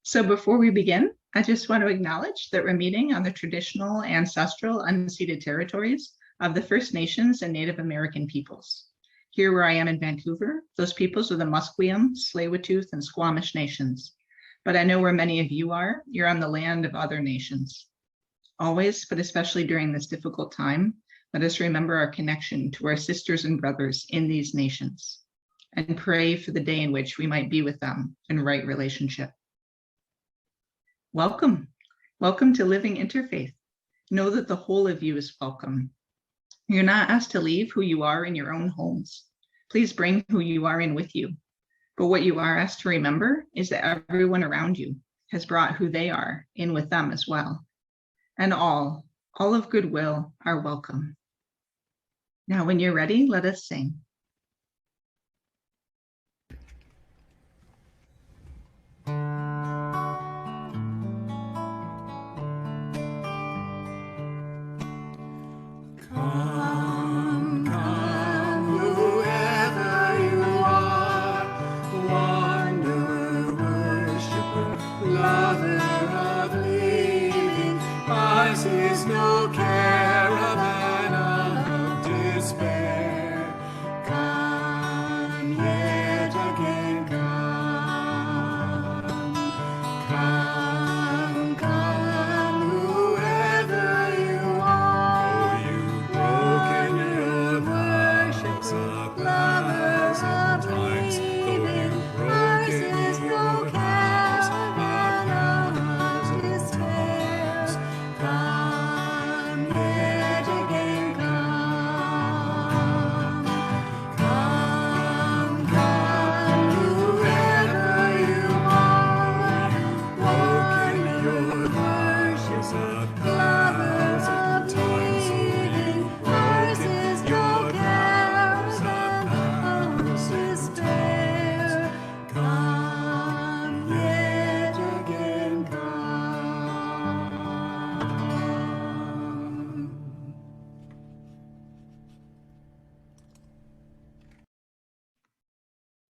So before we begin, I just want to acknowledge that we're meeting on the traditional, ancestral, unceded territories of the First Nations and Native American peoples. Here where I am in Vancouver, those peoples are the Musqueam, Tsleil-Waututh, and Squamish nations. But I know where many of you are, you're on the land of other nations. Always, but especially during this difficult time, let us remember our connection to our sisters and brothers in these nations and pray for the day in which we might be with them in right relationship. Welcome. Welcome to Living Interfaith. Know that the whole of you is welcome. You're not asked to leave who you are in your own homes. Please bring who you are in with you. But what you are asked to remember is that everyone around you has brought who they are in with them as well. And all of goodwill are welcome. Now, when you're ready, let us sing.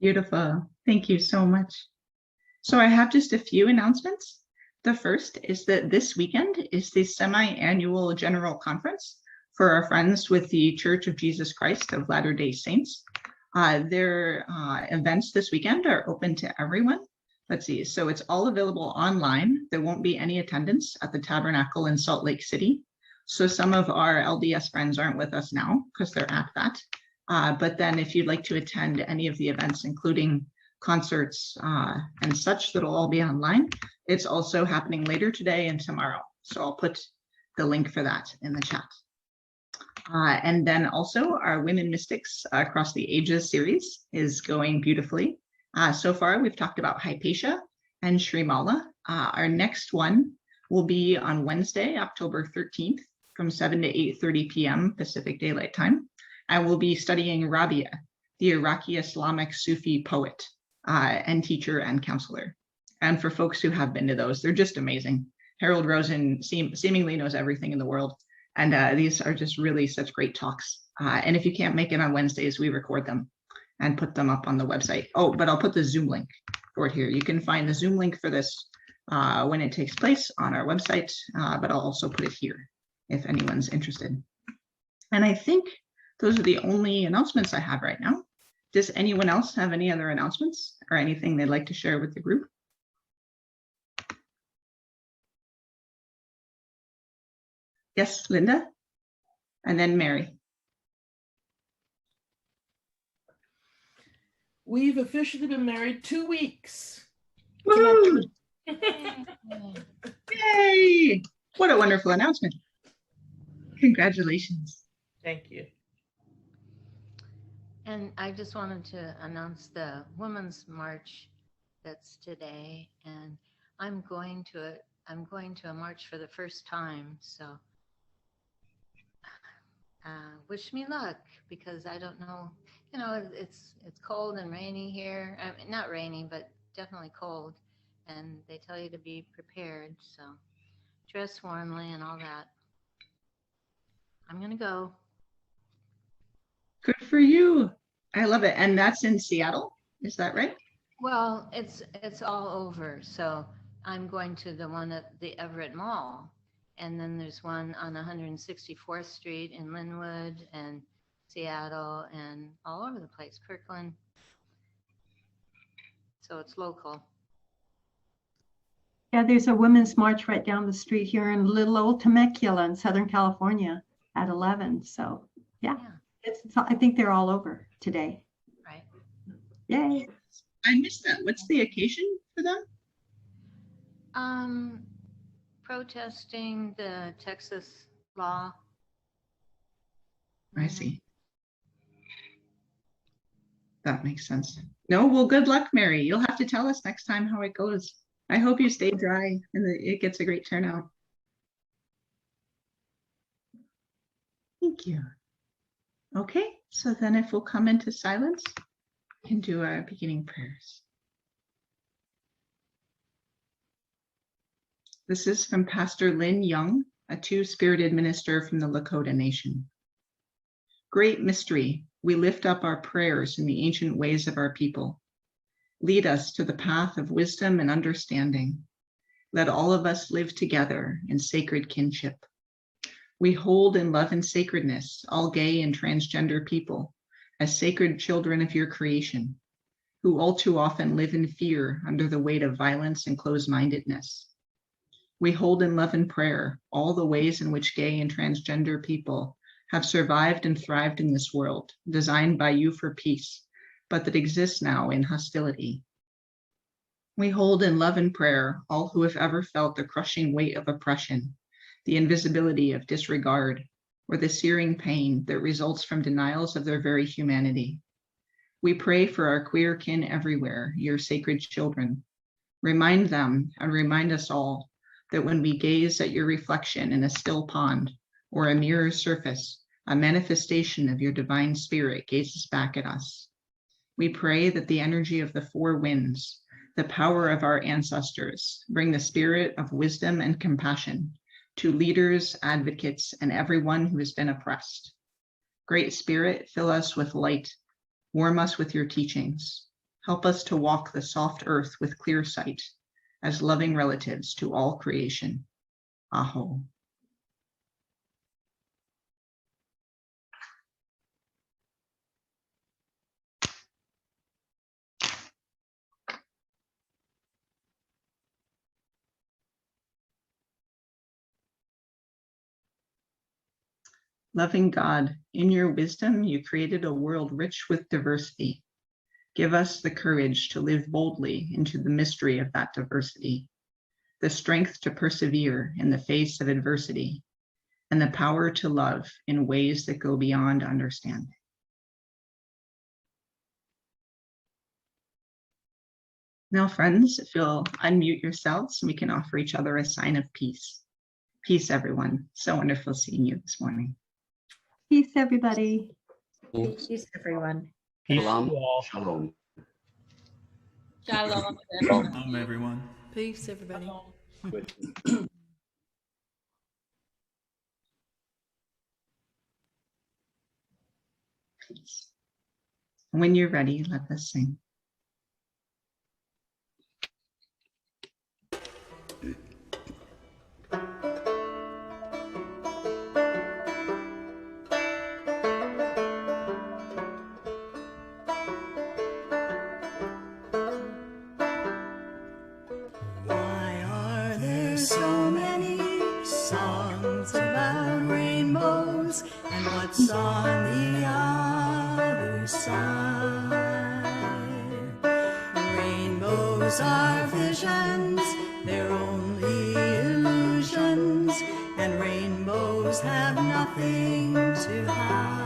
Beautiful. Thank you so much. So I have just a few announcements. The first is that this weekend is the semi-annual general conference for our friends with the Church of Jesus Christ of Latter-day Saints. Their events this weekend are open to everyone. Let's see, so it's all available online. There won't be any attendance at the Tabernacle in Salt Lake City. So some of our LDS friends aren't with us now because they're at that. But then if you'd like to attend any of the events, including concerts and such, that'll all be online. It's also happening later today and tomorrow. So I'll put the link for that in the chat. And then also our Women Mystics Across the Ages series is going beautifully. So far, we've talked about Hypatia and Srimala. Our next one will be on Wednesday, October 13th from 7 to 8:30 p.m. Pacific Daylight Time. I will be studying Rabia, the Iraqi Islamic Sufi poet and teacher and counselor. And for folks who have been to those, they're just amazing. Harold Rosen seemingly knows everything in the world. And these are just really such great talks. And if you can't make it on Wednesdays, we record them and put them up on the website. Oh, but I'll put the Zoom link for it here. You can find the Zoom link for this when it takes place on our website, but I'll also put it here if anyone's interested. And I think those are the only announcements I have right now. Does anyone else have any other announcements or anything they'd like to share with the group? Yes, Lynda, and then Mary. We've officially been married 2 weeks. Woo! Yay! What a wonderful announcement. Congratulations. Thank you. And I just wanted to announce the Women's March that's today, and I'm going to a march for the first time, so wish me luck, because I don't know, it's cold and rainy here. I mean, not rainy, but definitely cold, and they tell you to be prepared, so dress warmly and all that. I'm gonna go. Good for you. I love it. And that's in Seattle, is that right? Well, it's all over. So I'm going to the one at the Everett Mall. And then there's one on 164th Street in Linwood and Seattle and all over the place, Kirkland. So it's local. Yeah, there's a women's march right down the street here in little old Temecula in Southern California at 11. So yeah, I think they're all over today. Right. Yay. I missed that. What's the occasion for them? Protesting the Texas law. I see. That makes sense. No, well, good luck, Mary. You'll have to tell us next time how it goes. I hope you stay dry and that it gets a great turnout. Thank you. Okay, so then if we'll come into silence, we can do our beginning prayers. This is from Pastor Lynn Young, a two-spirited minister from the Lakota Nation. Great mystery, we lift up our prayers in the ancient ways of our people. Lead us to the path of wisdom and understanding. Let all of us live together in sacred kinship. We hold in love and sacredness all gay and transgender people as sacred children of your creation, who all too often live in fear under the weight of violence and closed-mindedness. We hold in love and prayer all the ways in which gay and transgender people have survived and thrived in this world, designed by you for peace, but that exists now in hostility. We hold in love and prayer all who have ever felt the crushing weight of oppression, the invisibility of disregard, or the searing pain that results from denials of their very humanity. We pray for our queer kin everywhere, your sacred children. Remind them and remind us all that when we gaze at your reflection in a still pond or a mirror surface, a manifestation of your divine spirit gazes back at us. We pray that the energy of the four winds, the power of our ancestors, bring the spirit of wisdom and compassion to leaders, advocates, and everyone who has been oppressed. Great Spirit, fill us with light, warm us with your teachings, help us to walk the soft earth with clear sight, as loving relatives to all creation. Aho. Loving God, in your wisdom, you created a world rich with diversity. Give us the courage to live boldly into the mystery of that diversity, the strength to persevere in the face of adversity, and the power to love in ways that go beyond understanding. Now, friends, if you'll unmute yourselves, we can offer each other a sign of peace. Peace, everyone. So wonderful seeing you this morning. Peace, everybody. Peace, everyone. Peace Shalom. to all. Shalom. Shalom. Shalom, everyone. Peace, everybody. Peace. When you're ready, let us sing. Why are there so many songs about rainbows, and what's on the other side? Rainbows are visions, they're only illusions, and rainbows have nothing to hide.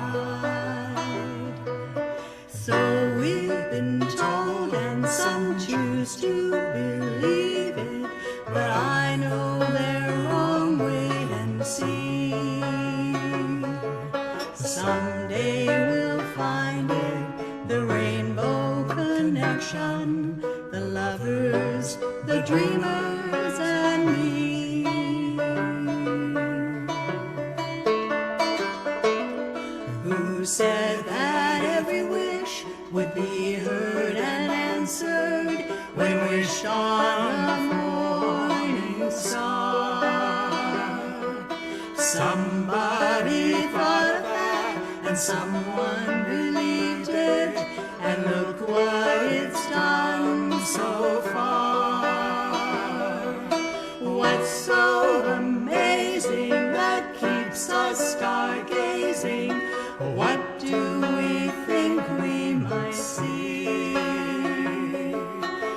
So we've been told, and some choose to believe it, but I know they're wrong. Wait and see. Someday we'll find it, the rainbow connection, the lovers, the dreamers, and me. Who said that every wish would be heard and answered when wished on a Somebody thought of that, and someone believed it, and look what it's done so far. What's so amazing that keeps us stargazing? What do we think we might see?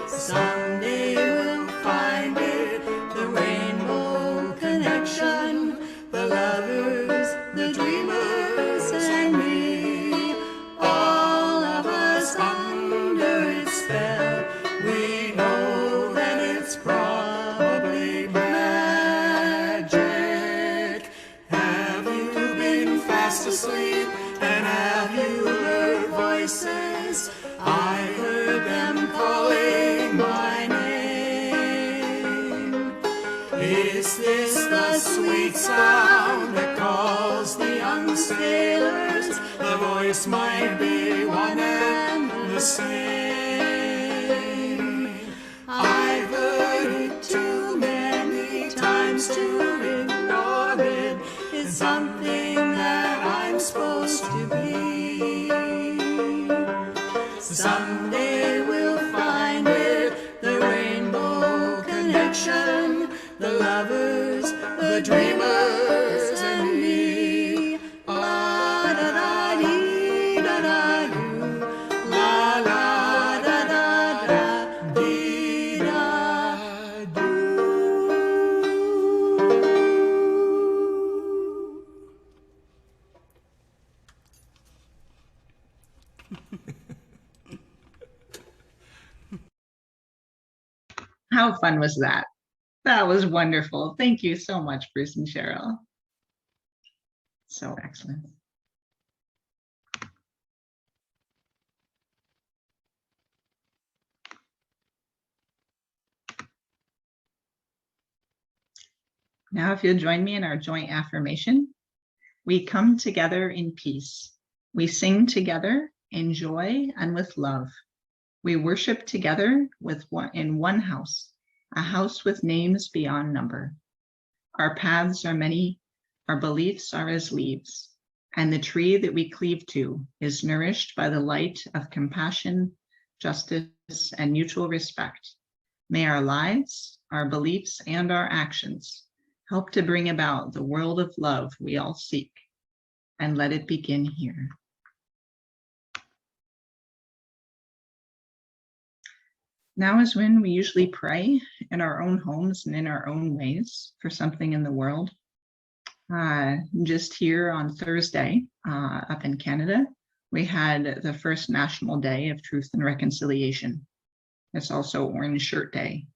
Someday we'll find it, the rainbow connection, the lovers, the dreamers, and me. All of us under its spell, we know that it's probably magic. Have you been fast asleep, and have you heard voices? I heard them calling my name. Is this the sweet sound that calls the young sailors? The voice might be one and the same. I've heard it too many times to ignore it. It's something that I'm supposed to be. Someday we'll find it, the rainbow connection, the lovers, the dreamers, and me. La da da dee da da doo, la la da da da dee da doo. How fun was that? That was wonderful. Thank you so much, Bruce and Cheryl. So excellent. Now, if you'll join me in our joint affirmation, we come together in peace. We sing together in joy and with love. We worship together in one house, a house with names beyond number. Our paths are many, our beliefs are as leaves, and the tree that we cleave to is nourished by the light of compassion, justice, and mutual respect. May our lives, our beliefs, and our actions help to bring about the world of love we all seek, and let it begin here. Now is when we usually pray in our own homes and in our own ways for something in the world. Just here on Thursday, up in Canada, we had the first National Day of Truth and Reconciliation. It's also Orange Shirt Day,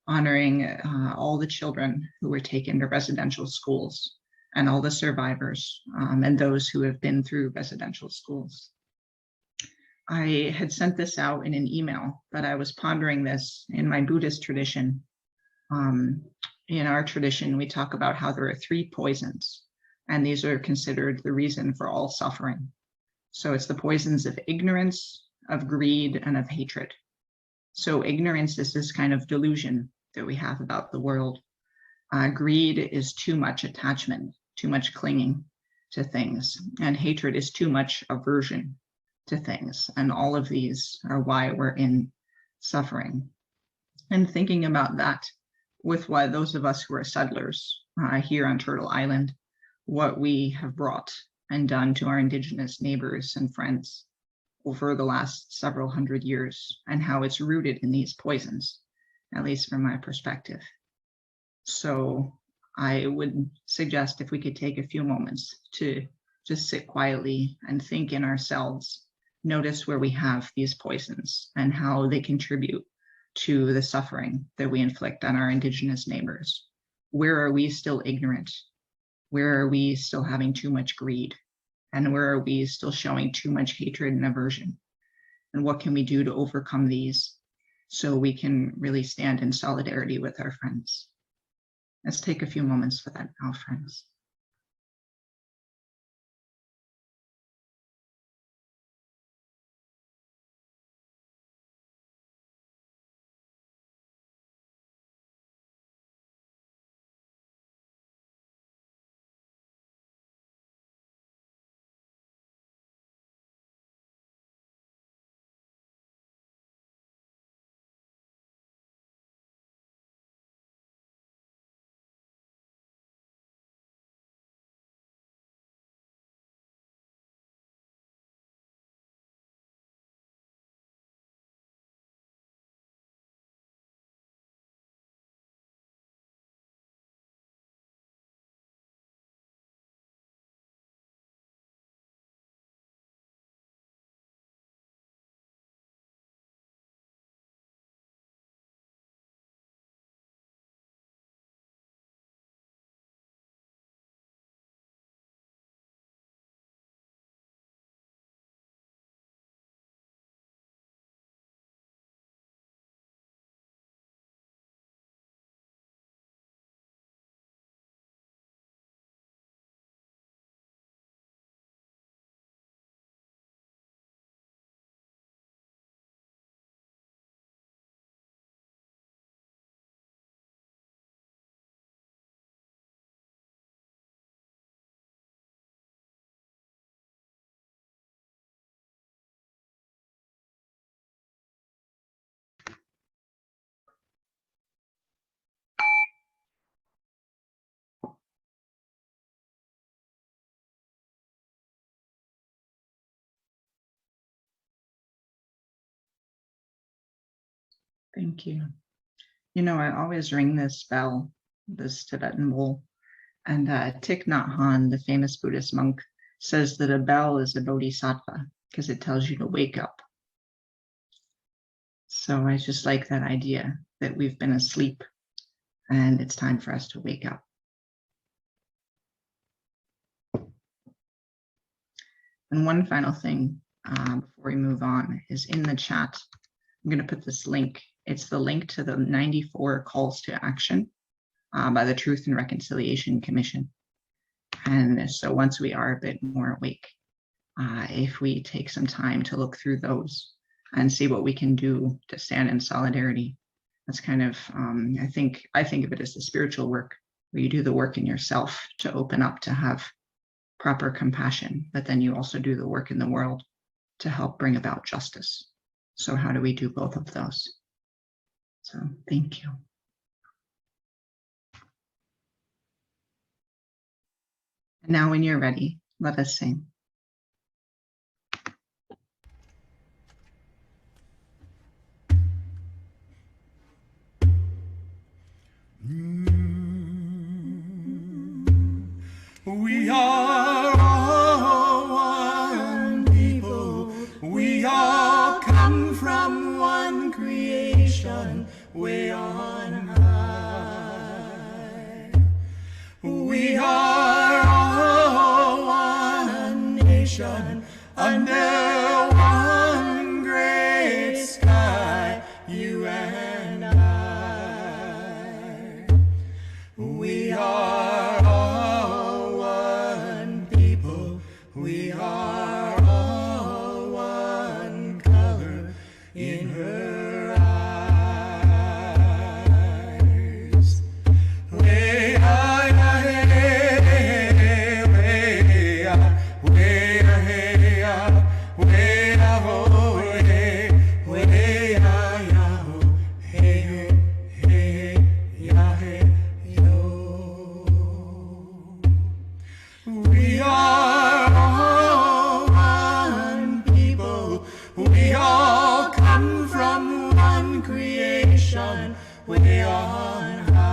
honoring all the children who were taken to residential schools and all the survivors and those who have been through residential schools. I had sent this out in an email, but I was pondering this in my Buddhist tradition. In our tradition, we talk about how there are 3 poisons, and these are considered the reason for all suffering. So it's the poisons of ignorance, of greed, and of hatred. So ignorance is this kind of delusion that we have about the world. Greed is too much attachment, too much clinging to things, and hatred is too much aversion to things. And all of these are why we're in suffering. And thinking about that with why those of us who are settlers here on Turtle Island, what we have brought and done to our Indigenous neighbors and friends over the last several hundred years, and how it's rooted in these poisons, at least from my perspective. So I would suggest if we could take a few moments to just sit quietly and think in ourselves, notice where we have these poisons and how they contribute to the suffering that we inflict on our Indigenous neighbors. Where are we still ignorant? Where are we still having too much greed? And where are we still showing too much hatred and aversion? And what can we do to overcome these so we can really stand in solidarity with our friends? Let's take a few moments for that now, friends. Thank you. You know, I always ring this bell, this Tibetan bowl, and Thich Nhat Hanh, the famous Buddhist monk, says that a bell is a bodhisattva because it tells you to wake up. So I just like that idea that we've been asleep and it's time for us to wake up. And one final thing before we move on is in the chat, I'm going to put this link. It's the link to the 94 calls to action by the Truth and Reconciliation Commission. And so once we are a bit more awake, if we take some time to look through those and see what we can do to stand in solidarity, that's kind of, I think of it as the spiritual work, where you do the work in yourself to open up, to have proper compassion, but then you also do the work in the world to help bring about justice. So how do we do both of those? So thank you. And now when you're ready, let us sing. We are all one people. We all come from one creation way on high. We are all one nation under one great sky, you and I. We are all one people. We are all one color in her eyes. Way hey, way way oh, hey, way oh, hey, hey, hey, yo. We are all one people. We all come from one creation way on high.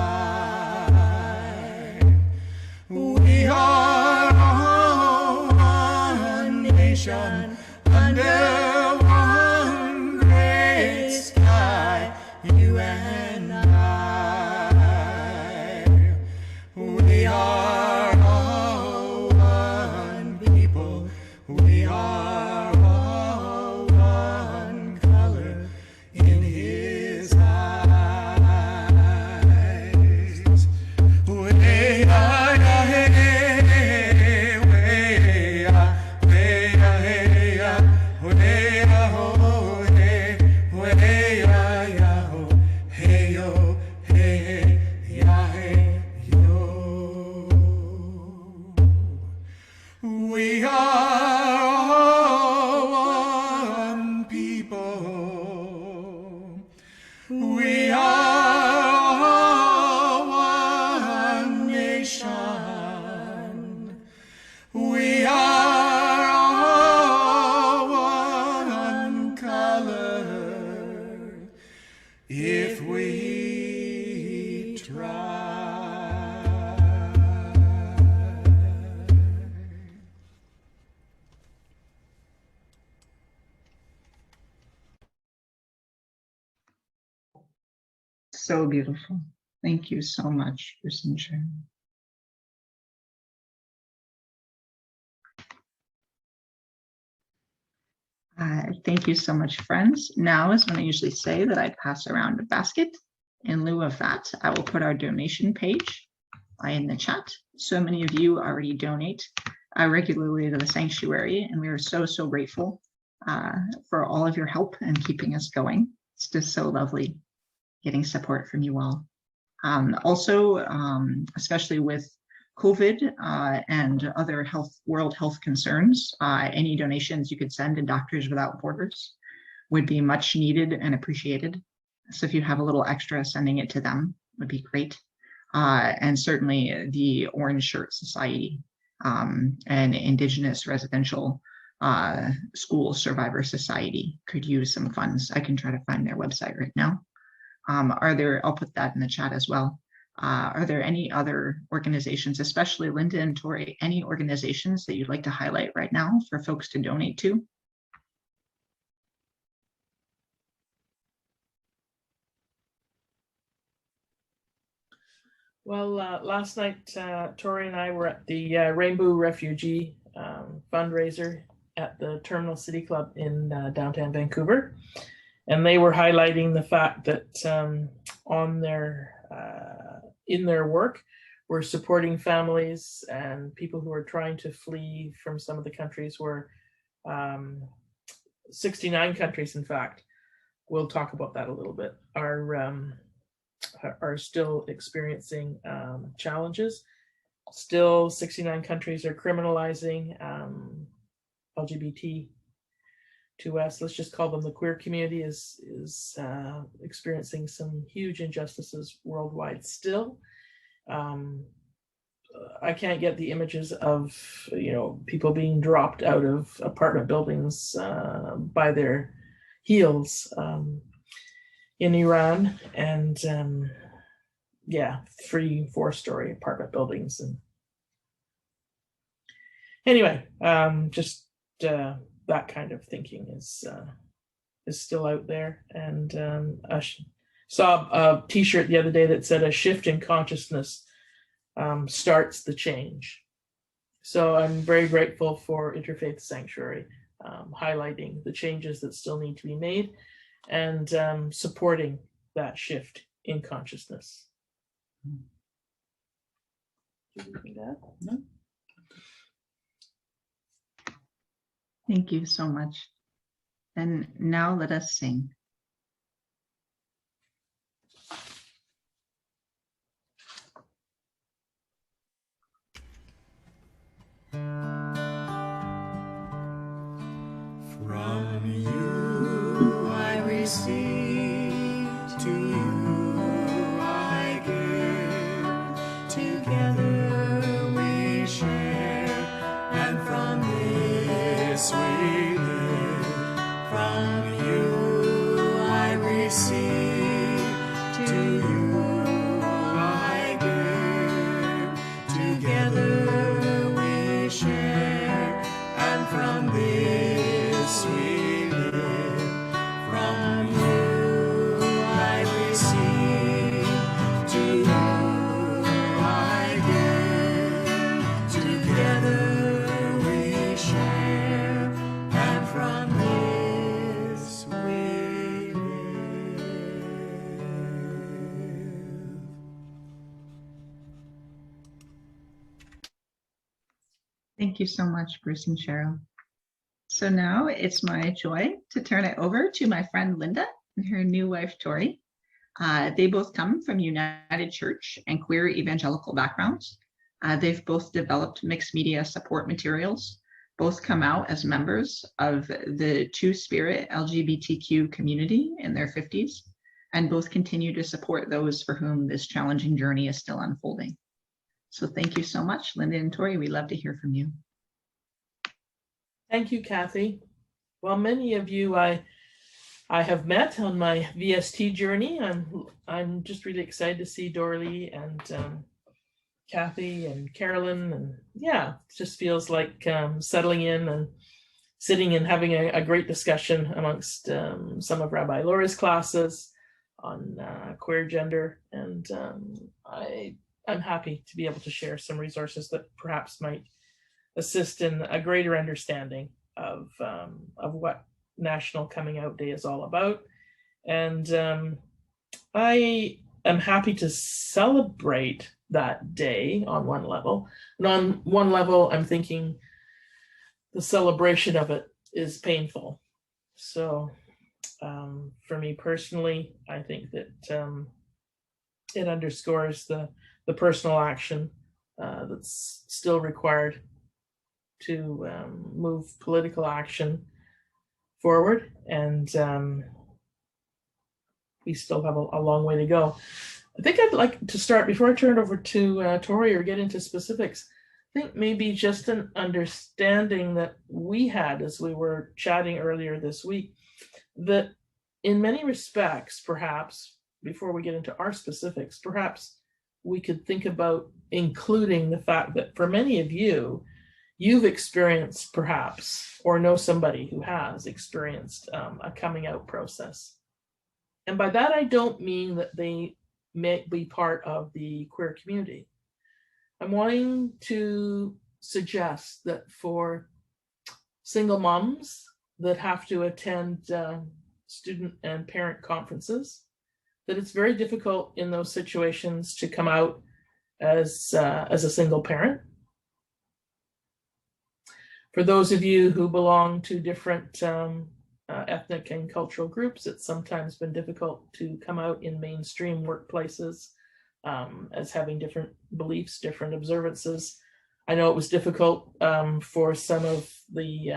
We are all one nation under one great sky, you and I. We are all one people. We are all one color in his eyes. Way we are all one people. We are all one nation. We are all one color if we try. So beautiful. Thank you so much, Bruce and Sharon. Thank you so much, friends. Now is when I usually say that I pass around a basket. In lieu of that, I will put our donation page in the chat. So many of you already donate regularly to the sanctuary, and we are so, so grateful for all of your help and keeping us going. It's just so lovely getting support from you all. Also, especially with COVID and other world health concerns, any donations you could send to Doctors Without Borders would be much needed and appreciated. So if you have a little extra, sending it to them would be great. And certainly the Orange Shirt Society and Indigenous Residential School Survivor Society could use some funds. I can try to find their website right now. I'll put that in the chat as well. Are there any other organizations, especially Lynda and Tori, any organizations that you'd like to highlight right now for folks to donate to? Well, last night, Tori and I were at the Rainbow Refugee fundraiser at the Terminal City Club in downtown Vancouver. And they were highlighting the fact that in their work, we're supporting families and people who are trying to flee from some of the countries where 69 countries, in fact, we'll talk about that a little bit, are still experiencing challenges. Still, 69 countries are criminalizing LGBT to us. Let's just call them the queer community is experiencing some huge injustices worldwide still. I can't get the images of people being dropped out of apartment buildings by their heels in Iran, and 3-4-story apartment buildings. And anyway, just that kind of thinking is still out there. And I saw a t-shirt the other day that said a shift in consciousness starts the change. So I'm very grateful for Interfaith Sanctuary highlighting the changes that still need to be made and supporting that shift in consciousness. No. Thank you so much. And now let us sing. From you I receive, to you I give. Together we share, and from this we live. From you I receive, to you I give. Together we share, and from this we live. From you I receive, to you I give. Together we share, and from this we live. Thank you so much, Bruce and Cheryl. So now it's my joy to turn it over to my friend Lynda and her new wife, Tori. They both come from United Church and queer evangelical backgrounds. They've both developed mixed media support materials, both come out as members of the Two-Spirit LGBTQ community in their 50s, and both continue to support those for whom this challenging journey is still unfolding. So thank you so much, Lynda and Tori. We'd love to hear from you. Thank you, Kathy. Well, many of you I have met on my VST journey. I'm just really excited to see Dorley and Kathy and Carolyn, and it just feels like settling in and sitting and having a great discussion amongst some of Rabbi Laura's classes on queer gender, and I'm happy to be able to share some resources that perhaps might assist in a greater understanding of what National Coming Out Day is all about. And I am happy to celebrate that day on one level. And on one level, I'm thinking the celebration of it is painful. So for me personally, I think that it underscores the personal action that's still required to move political action forward, and we still have a long way to go. I think I'd like to start, before I turn it over to Tori or get into specifics, I think maybe just an understanding that we had as we were chatting earlier this week, that in many respects, perhaps, before we get into our specifics, perhaps we could think about including the fact that for many of you, you've experienced perhaps, or know somebody who has experienced a coming out process. And by that, I don't mean that they may be part of the queer community. I'm wanting to suggest that for single moms that have to attend student and parent conferences, that it's very difficult in those situations to come out as a single parent. For those of you who belong to different ethnic and cultural groups, it's sometimes been difficult to come out in mainstream workplaces as having different beliefs, different observances. I know it was difficult for some of the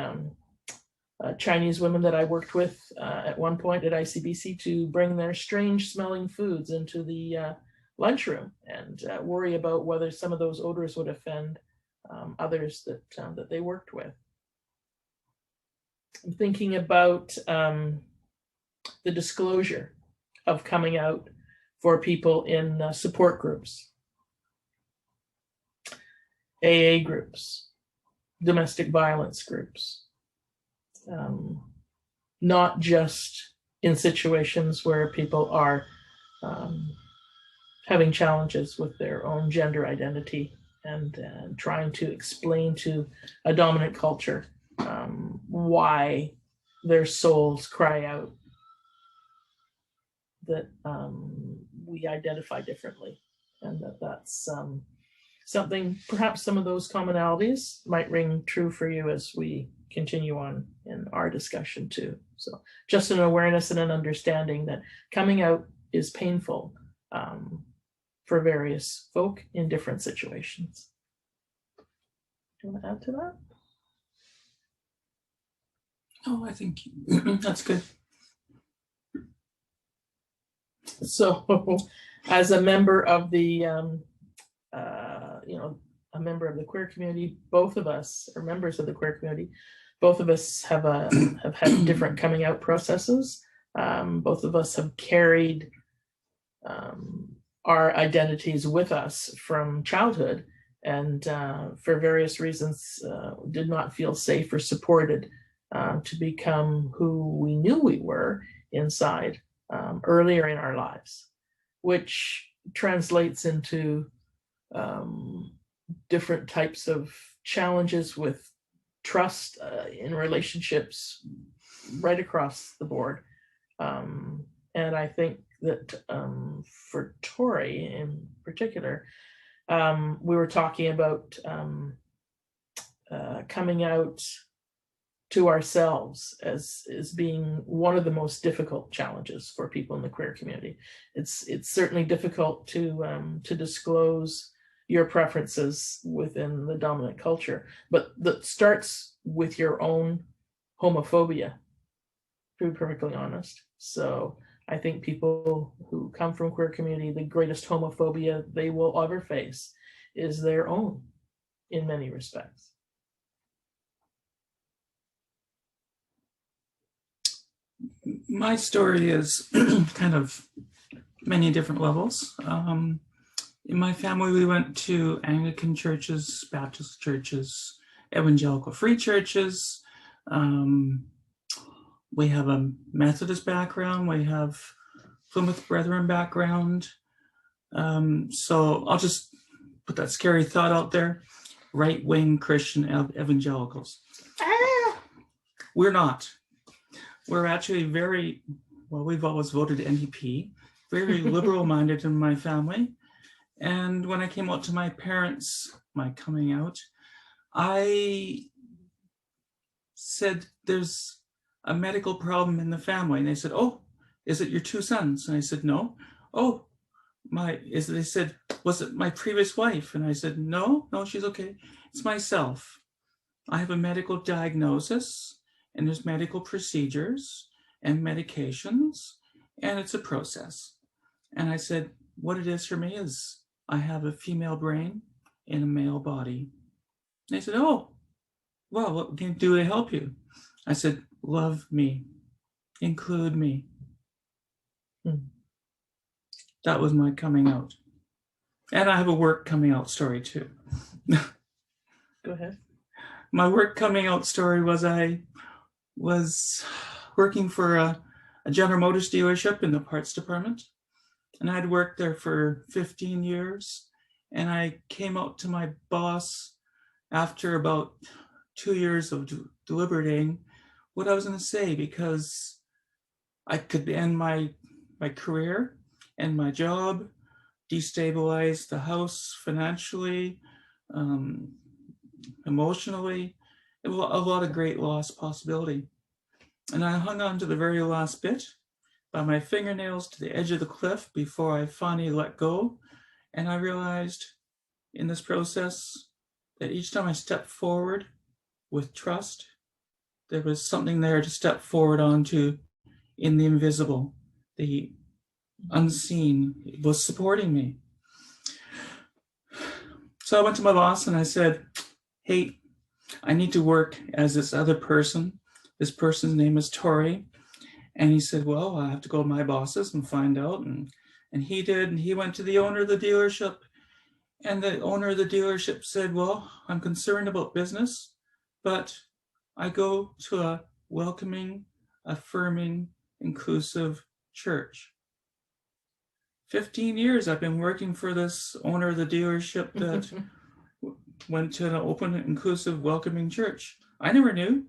Chinese women that I worked with at one point at ICBC to bring their strange smelling foods into the lunchroom and worry about whether some of those odors would offend others that they worked with. I'm thinking about the disclosure of coming out for people in support groups, AA groups, domestic violence groups, not just in situations where people are having challenges with their own gender identity and trying to explain to a dominant culture why their souls cry out that we identify differently, and that's something, perhaps some of those commonalities might ring true for you as we continue on in our discussion too. So just an awareness and an understanding that coming out is painful for various folk in different situations. Do you want to add to that? Oh, I think that's good. So as a member of the, a member of the queer community, both of us are members of the queer community. Both of us have had different coming out processes. Both of us have carried our identities with us from childhood, and for various reasons did not feel safe or supported to become who we knew we were inside earlier in our lives, which translates into different types of challenges with trust in relationships right across the board. And I think that for Tori in particular, we were talking about coming out to ourselves as being one of the most difficult challenges for people in the queer community. It's certainly difficult to disclose your preferences within the dominant culture, but that starts with your own homophobia, to be perfectly honest. So I think people who come from queer community, the greatest homophobia they will ever face is their own in many respects. My story is kind of many different levels. In my family, we went to Anglican churches, Baptist churches, Evangelical free churches. We have a Methodist background. We have Plymouth Brethren background. So I'll just put that scary thought out there. Right-wing Christian evangelicals. We're not. We're actually very, well, we've always voted NDP, very liberal-minded in my family. And when I came out to my parents, my coming out, I said, there's a medical problem in the family. And they said, oh, is it your two sons? And I said, no. Oh, they said, was it my previous wife? And I said, no, she's okay. It's myself. I have a medical diagnosis, and there's medical procedures and medications, and it's a process. And I said, what it is for me is I have a female brain in a male body. And they said, oh, well, what can I do to help you? I said, love me, include me. that was my coming out. And I have a work coming out story too. Go ahead. My work coming out story was I was working for a General Motors dealership in the parts department. And I'd worked there for 15 years. And I came out to my boss after about 2 years of deliberating what I was going to say, because I could end my career and my job, destabilize the house financially, emotionally. It was a lot of great loss possibility. And I hung on to the very last bit by my fingernails to the edge of the cliff before I finally let go. And I realized in this process that each time I stepped forward with trust, there was something there to step forward onto in the invisible, the unseen. It was supporting me. So I went to my boss and I said, hey, I need to work as this other person. This person's name is Tori. And he said, well, I have to go to my bosses and find out. And he did. And he went to the owner of the dealership. And the owner of the dealership said, well, I'm concerned about business, but I go to a welcoming, affirming, inclusive church. 15 years I've been working for this owner of the dealership that went to an open, inclusive, welcoming church. I never knew.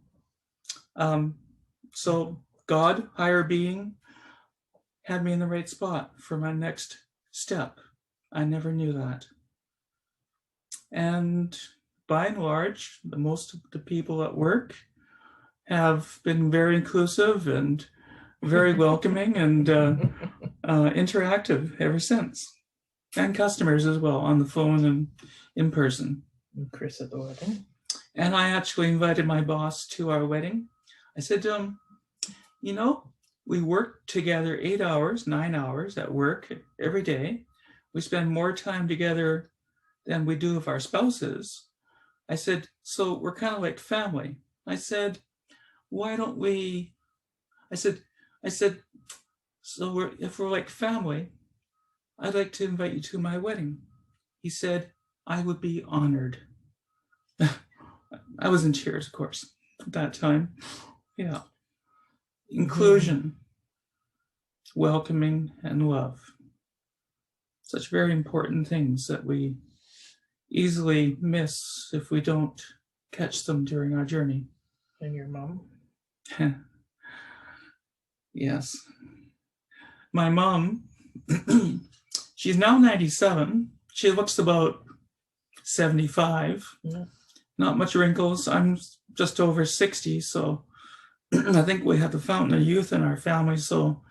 So God, higher being, had me in the right spot for my next step. I never knew that. And by and large, most of the people at work have been very inclusive and very welcoming and interactive ever since. And customers as well, on the phone and in person. Chris at the wedding. And I actually invited my boss to our wedding. I said to him, you know, we work together 8 hours, 9 hours at work every day. We spend more time together than we do with our spouses. I said, so we're kind of like family. I said, why don't we, I said, so if we're like family, I'd like to invite you to my wedding. He said, I would be honored. I was in tears, of course, at that time. Yeah. Inclusion, welcoming, and love. Such very important things that we easily miss if we don't catch them during our journey. And your mom? Yes. My mom, she's now 97. She looks about 75. Yeah. Not much wrinkles. I'm just over 60, so I think we have the fountain of youth in our family. So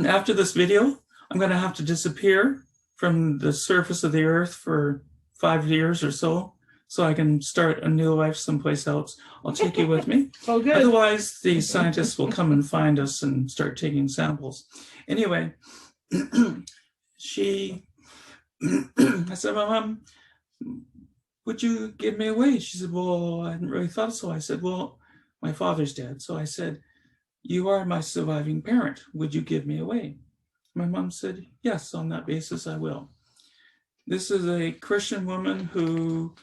after this video, I'm going to have to disappear from the surface of the earth for 5 years or so I can start a new life someplace else. I'll take you with me. Oh, good. Otherwise, the scientists will come and find us and start taking samples. Anyway, I said, Mom, would you give me away? She said, well, I hadn't really thought so. I said, well, my father's dead. So I said, you are my surviving parent. Would you give me away? My mom said, yes, on that basis, I will. This is a Christian woman who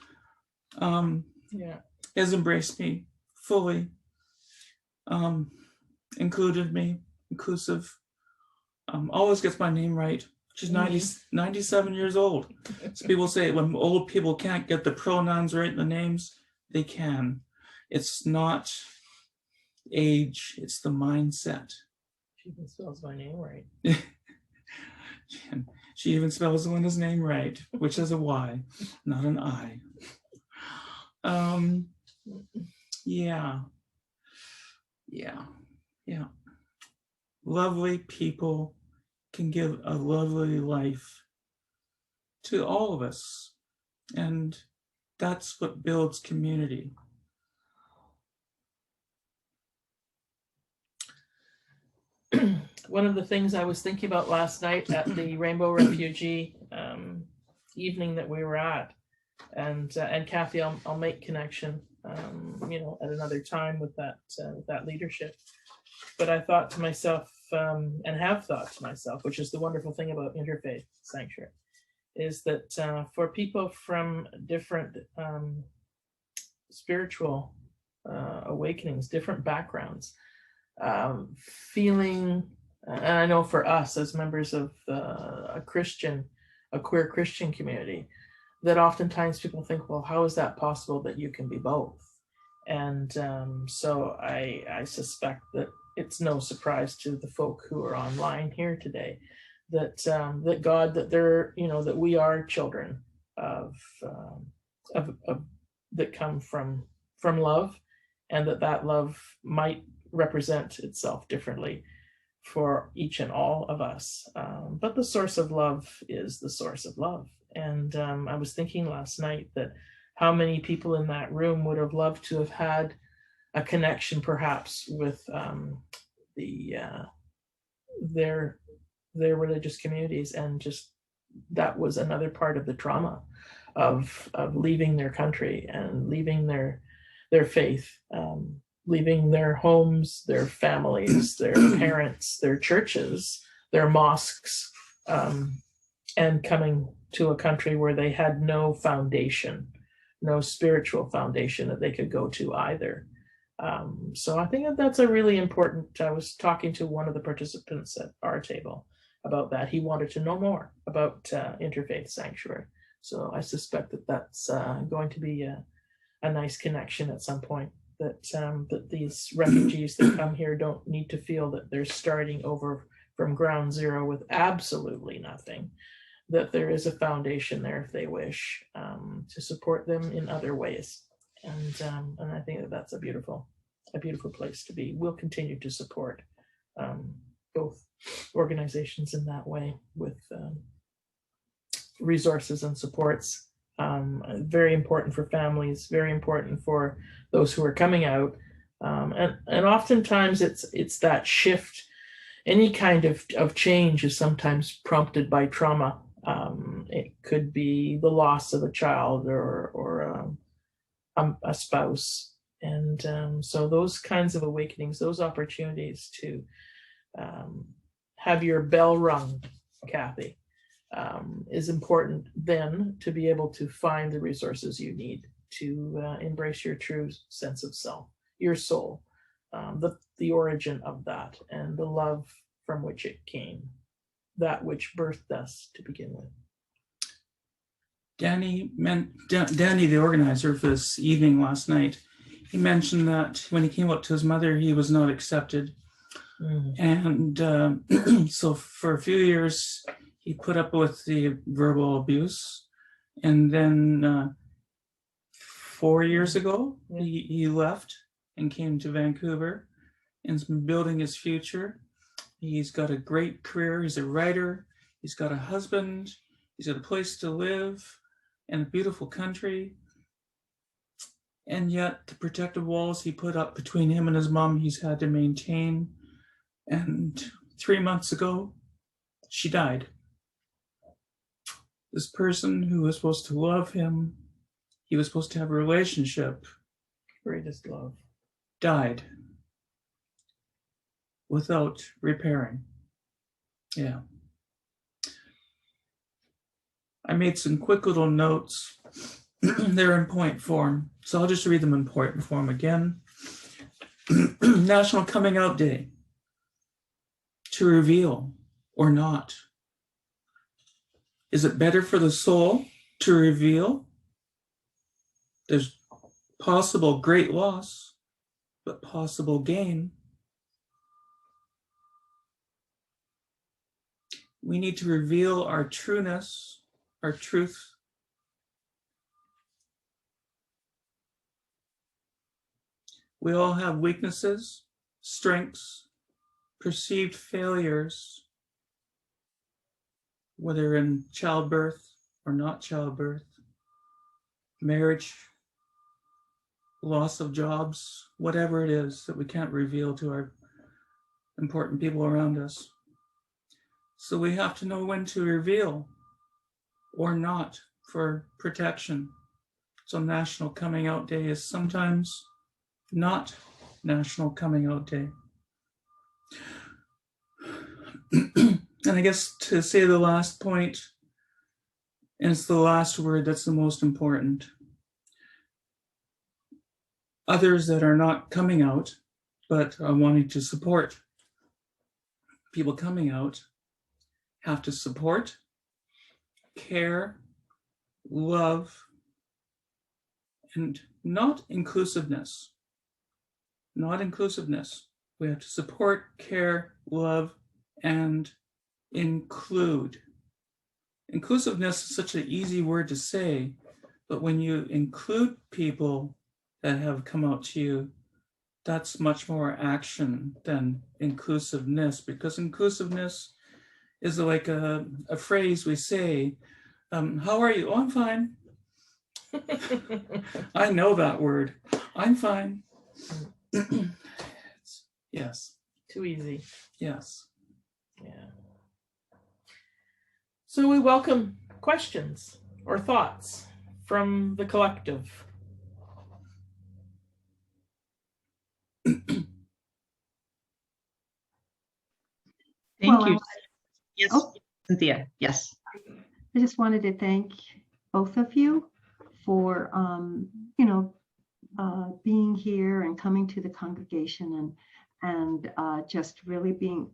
has embraced me fully, included me, inclusive, always gets my name right. She's 97 years old. So people say when old people can't get the pronouns right in the names, they can. It's not age, it's the mindset. She even spells my name right. She even spells Lynda's name right, which is a Y, not an I. Yeah. Lovely people can give a lovely life to all of us. And that's what builds community. One of the things I was thinking about last night at the Rainbow Refugee evening that we were at, and Kathy, I'll make connection, at another time with that leadership. But I thought to myself, and have thought to myself, which is the wonderful thing about Interfaith Sanctuary, is that for people from different spiritual awakenings, different backgrounds, feeling, and I know for us as members of a queer Christian community, that oftentimes people think, well, how is that possible that you can be both? And so I suspect that it's no surprise to the folk who are online here today that that God, that they're, that we are children of that come from love, and that love might represent itself differently for each and all of us. But the source of love is the source of love. And I was thinking last night that how many people in that room would have loved to have had a connection perhaps with their religious communities, and just that was another part of the trauma of leaving their country and leaving their faith, leaving their homes, their families, their parents, their churches, their mosques, and coming to a country where they had no foundation, no spiritual foundation that they could go to either. So I think that's a really important, I was talking to one of the participants at our table about that. He wanted to know more about Interfaith Sanctuary. So I suspect that that's going to be a nice connection at some point, that these refugees that come here don't need to feel that they're starting over from ground zero with absolutely nothing, that there is a foundation there if they wish to support them in other ways. And I think that that's a beautiful place to be. We'll continue to support both organizations in that way with resources and supports. Very important for families, very important for those who are coming out. And oftentimes it's that shift. Any kind of change is sometimes prompted by trauma. It could be the loss of a child or a spouse. And so those kinds of awakenings, those opportunities to have your bell rung, Kathy, is important then to be able to find the resources you need to embrace your true sense of self, your soul, the origin of that, and the love from which it came, that which birthed us to begin with. Danny, the organizer of this evening last night, he mentioned that when he came up to his mother, he was not accepted. And so for a few years, he put up with the verbal abuse. And then 4 years ago, he left and came to Vancouver and has been building his future. He's got a great career. He's a writer. He's got a husband. He's got a place to live and a beautiful country. And yet the protective walls he put up between him and his mom, he's had to maintain. And 3 months ago, she died. This person who was supposed to love him, he was supposed to have a relationship, Greatest love, died without repairing. Yeah. I made some quick little notes. They're in point form, so I'll just read them in point form again. National Coming Out Day. To reveal or not. Is it better for the soul to reveal? There's possible great loss, but possible gain. We need to reveal our trueness, our truth. We all have weaknesses, strengths, perceived failures, whether in childbirth or not childbirth, marriage, loss of jobs, whatever it is that we can't reveal to our important people around us. So we have to know when to reveal or not for protection. So National Coming Out Day is sometimes not National Coming Out Day. And I guess to say the last point, and it's the last word that's the most important. Others that are not coming out, but are wanting to support people coming out, have to support, care, love, and not inclusiveness. Not inclusiveness. We have to support, care, love, and include. Inclusiveness is such an easy word to say, but when you include people that have come out to you, that's much more action than inclusiveness, because inclusiveness is like a phrase we say, how are you? Oh, I'm fine. I know that word. I'm fine. Yes. Too easy. Yes. Yeah. So we welcome questions or thoughts from the collective. Thank Well, you. Yes, Oh. Cynthia. Yes. I just wanted to thank both of you for, being here and coming to the congregation and just really being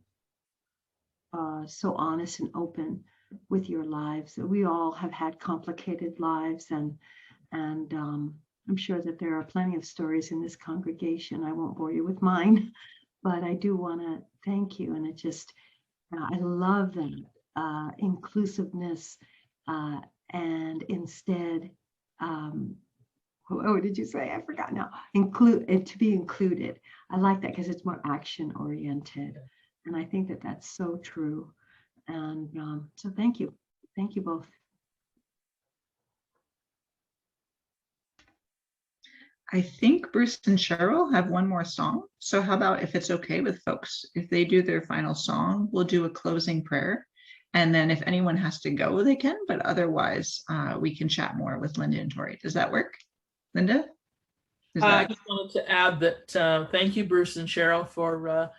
so honest and open with your lives. We all have had complicated lives, and I'm sure that there are plenty of stories in this congregation. I won't bore you with mine, but I do want to thank you. And it just, I love that inclusiveness, and instead, what did you say? I forgot now. Include, to be included. I like that because it's more action oriented, and I think that that's so true. And so thank you both. I think Bruce and Cheryl have one more song. So how about, if it's okay with folks, if they do their final song, we'll do a closing prayer. And then if anyone has to go, they can, but otherwise we can chat more with Lynda and Tori. Does that work? Lynda? I just wanted to add that thank you, Bruce and Cheryl, for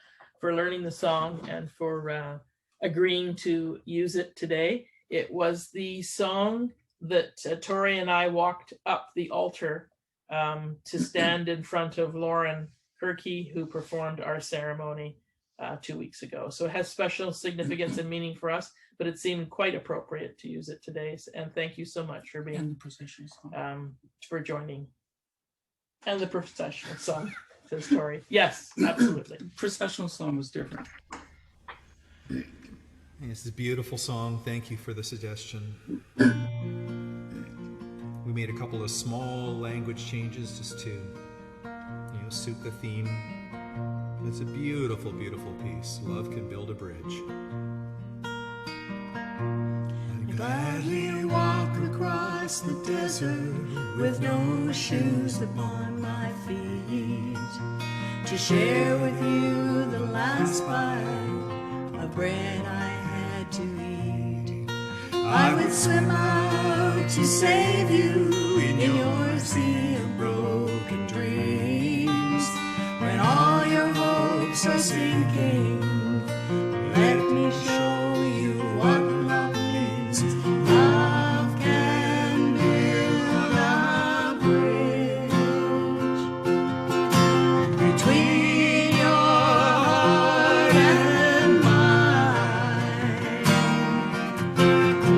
learning the song and for agreeing to use it today. It was the song that Tori and I walked up the altar to stand in front of Lauren Herkey, who performed our ceremony 2 weeks ago. So it has special significance and meaning for us, but it seemed quite appropriate to use it today. And thank you so much for being And the processional song. For joining. And the processional song, says Tori. Yes, absolutely. Processional song was different. This is a beautiful song. Thank you for the suggestion. We made a couple of small language changes just to, suit the theme. It's a beautiful, beautiful piece. Love can build a bridge. I'd gladly walk across the desert with no shoes upon my feet, to share with you the last bite of bread I had to eat. I would swim out to save you in your sea of broken dreams. When all your hopes are sinking, let me show you what love means. Love can build a bridge between your heart and mine.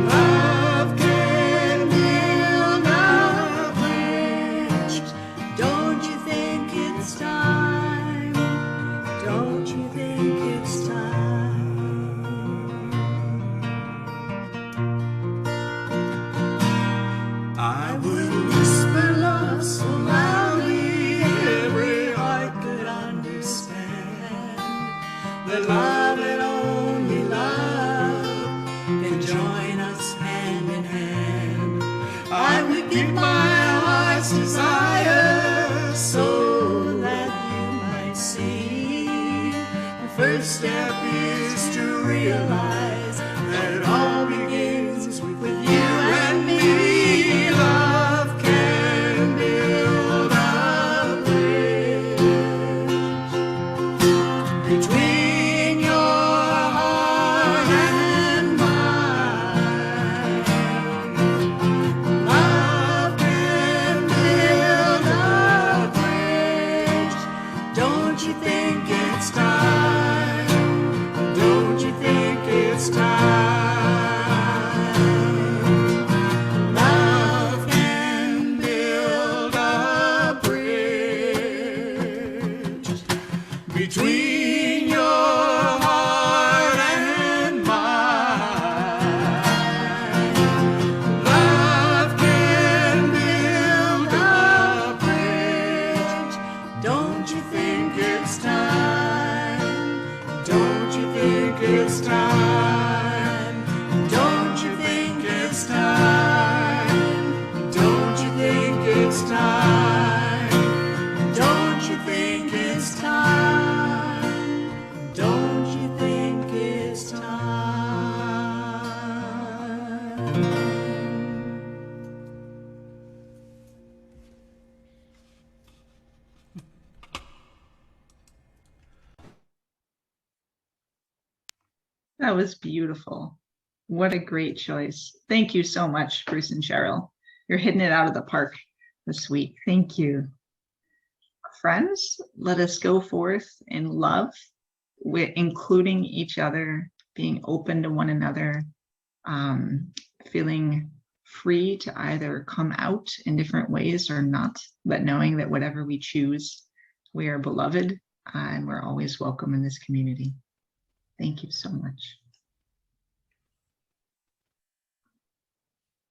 Love can build a bridge. Don't you think it's time? Don't you think it's time? I would whisper love so loudly every heart could understand, that love and only love can join us hand in hand. I would give my heart's desire so that you might see. The first step is to realize that it all begins with you and me. Love can build a bridge between your heart That was beautiful. What a great choice. Thank you so much, Bruce and Cheryl. You're hitting it out of the park this week. Thank you. Friends, let us go forth in love, with including each other, being open to one another, feeling free to either come out in different ways or not, but knowing that whatever we choose, we are beloved and we're always welcome in this community. Thank you so much.